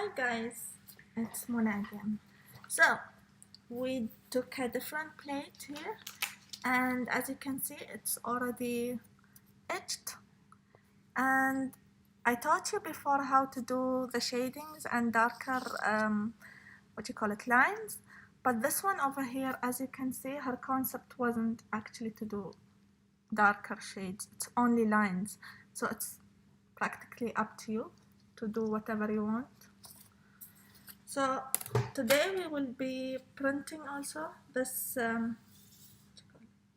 Hi guys, it's Mona again. So we took a different plate here, and as you can see it's already etched, and I taught you before how to do the shadings and darker lines, but this one over here, as you can see, her concept wasn't actually to do darker shades, it's only lines, so it's practically up to you to do whatever you want. So today we will be printing also this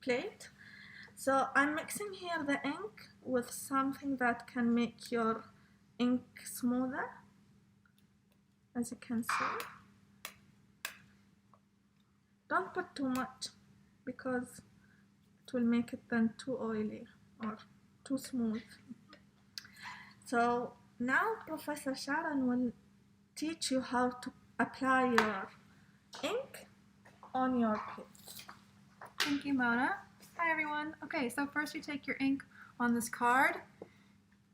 plate. So I'm mixing here the ink with something that can make your ink smoother, as you can see. Don't put too much because it will make it then too oily or too smooth. So now Professor Sharon will teach you how to apply your ink on your plate. Thank you, Mona. Hi, everyone. Okay, so first you take your ink on this card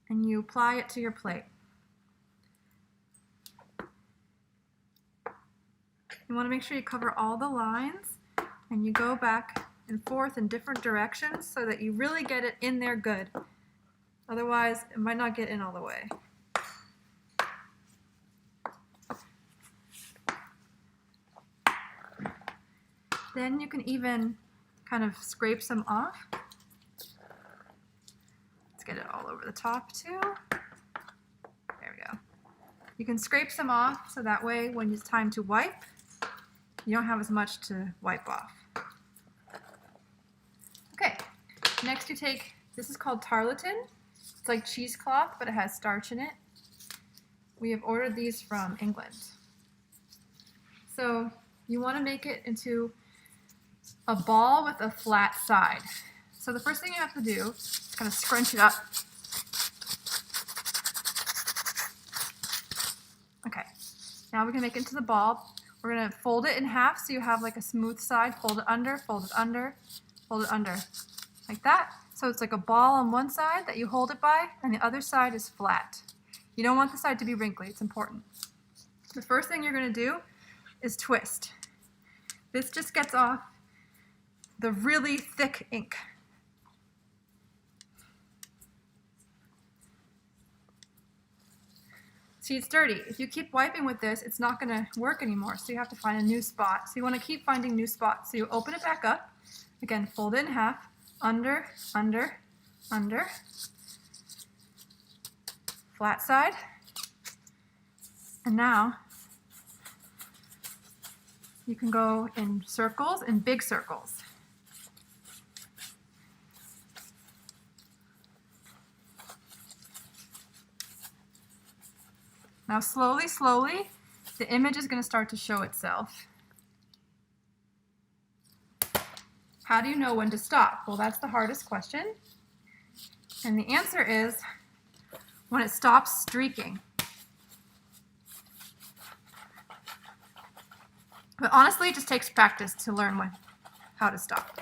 and you apply it to your plate. You want to make sure you cover all the lines and you go back and forth in different directions so that you really get it in there good. Otherwise, it might not get in all the way. Then you can even kind of scrape some off. Let's get it all over the top too. There we go. You can scrape some off so that way when it's time to wipe, you don't have as much to wipe off. Okay, next you take, this is called tarlatan. It's like cheesecloth, but it has starch in it. We have ordered these from England. So you want to make it into a ball with a flat side. So the first thing you have to do is kind of scrunch it up. Okay, now we can make it into the ball. We're going to fold it in half so you have like a smooth side. Fold it under, fold it under, fold it under, like that. So it's like a ball on one side that you hold it by, and the other side is flat. You don't want the side to be wrinkly, it's important. The first thing you're going to do is twist. This just gets off the really thick ink. See, it's dirty. If you keep wiping with this, it's not going to work anymore, so you have to find a new spot. So you want to keep finding new spots. So you open it back up. Again, fold it in half. Under, under, under. Flat side. And now you can go in circles, in big circles. Now slowly, slowly, the image is going to start to show itself. How do you know when to stop? Well, that's the hardest question. And the answer is when it stops streaking. But honestly, it just takes practice to learn how to stop.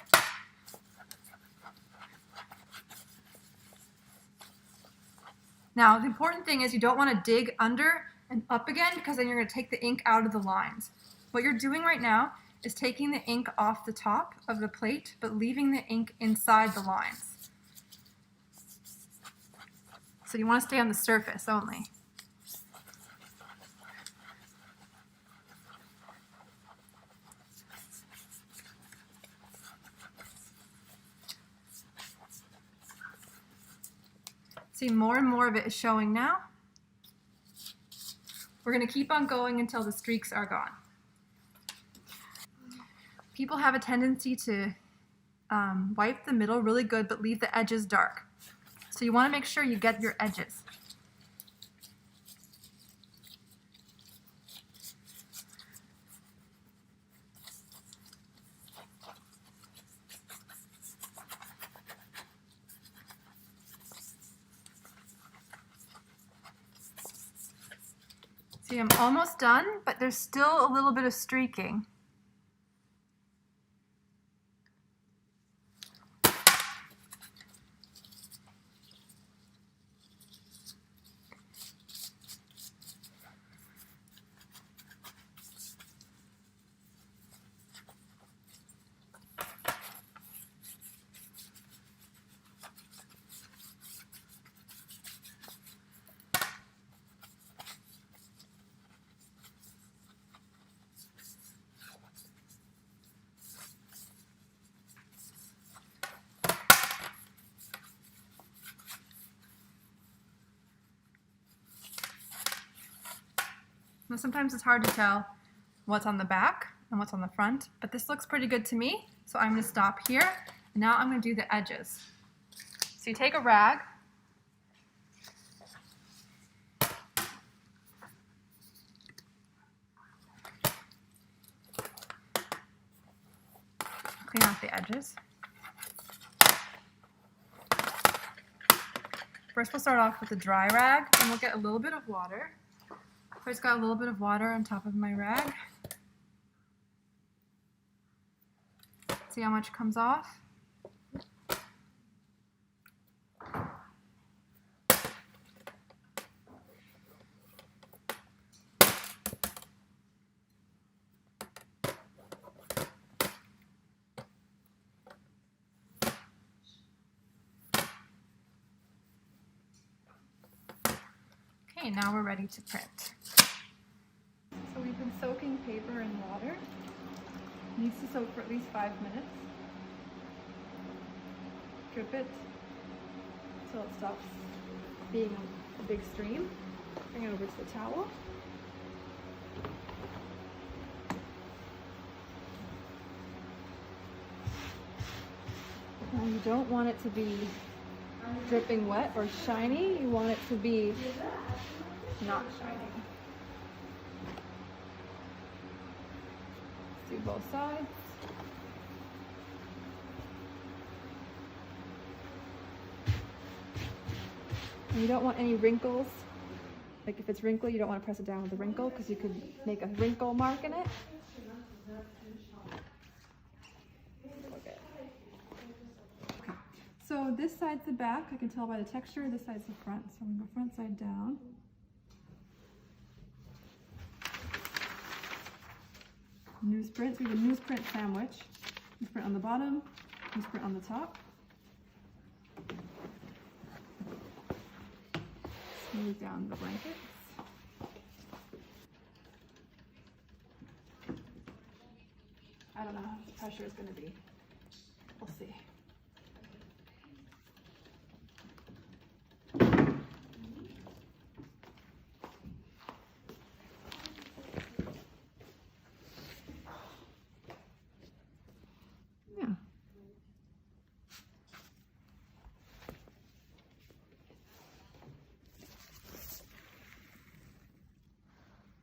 Now, the important thing is you don't want to dig under and up again because then you're going to take the ink out of the lines. What you're doing right now is taking the ink off the top of the plate, but leaving the ink inside the lines. So you want to stay on the surface only. See, more and more of it is showing now. We're going to keep on going until the streaks are gone. People have a tendency to wipe the middle really good, but leave the edges dark. So you want to make sure you get your edges. See, I'm almost done, but there's still a little bit of streaking. Now sometimes it's hard to tell what's on the back and what's on the front, but this looks pretty good to me, so I'm going to stop here. And now I'm going to do the edges. So you take a rag, clean off the edges. First we'll start off with a dry rag, and we'll get a little bit of water. I just got a little bit of water on top of my rag. See how much comes off? Okay, now we're ready to print. So we've been soaking paper in water. It needs to soak for at least 5 minutes. Drip it until it stops being a big stream. Bring it over to the towel. Now you don't want it to be dripping wet or shiny. You want it to be not shiny. Let's do both sides. And you don't want any wrinkles. Like if it's wrinkly, you don't want to press it down with a wrinkle because you could make a wrinkle mark in it. Okay. So this side's the back, I can tell by the texture. This side's the front. So I'm going to go front side down. Newsprint. So we have a newsprint sandwich. Newsprint on the bottom, newsprint on the top. Smooth down the blankets. I don't know how much pressure is going to be. We'll see.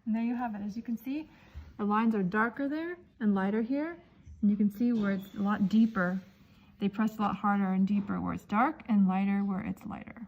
And there you have it. As you can see, the lines are darker there and lighter here. And you can see where it's a lot deeper. They press a lot harder and deeper where it's dark and lighter where it's lighter.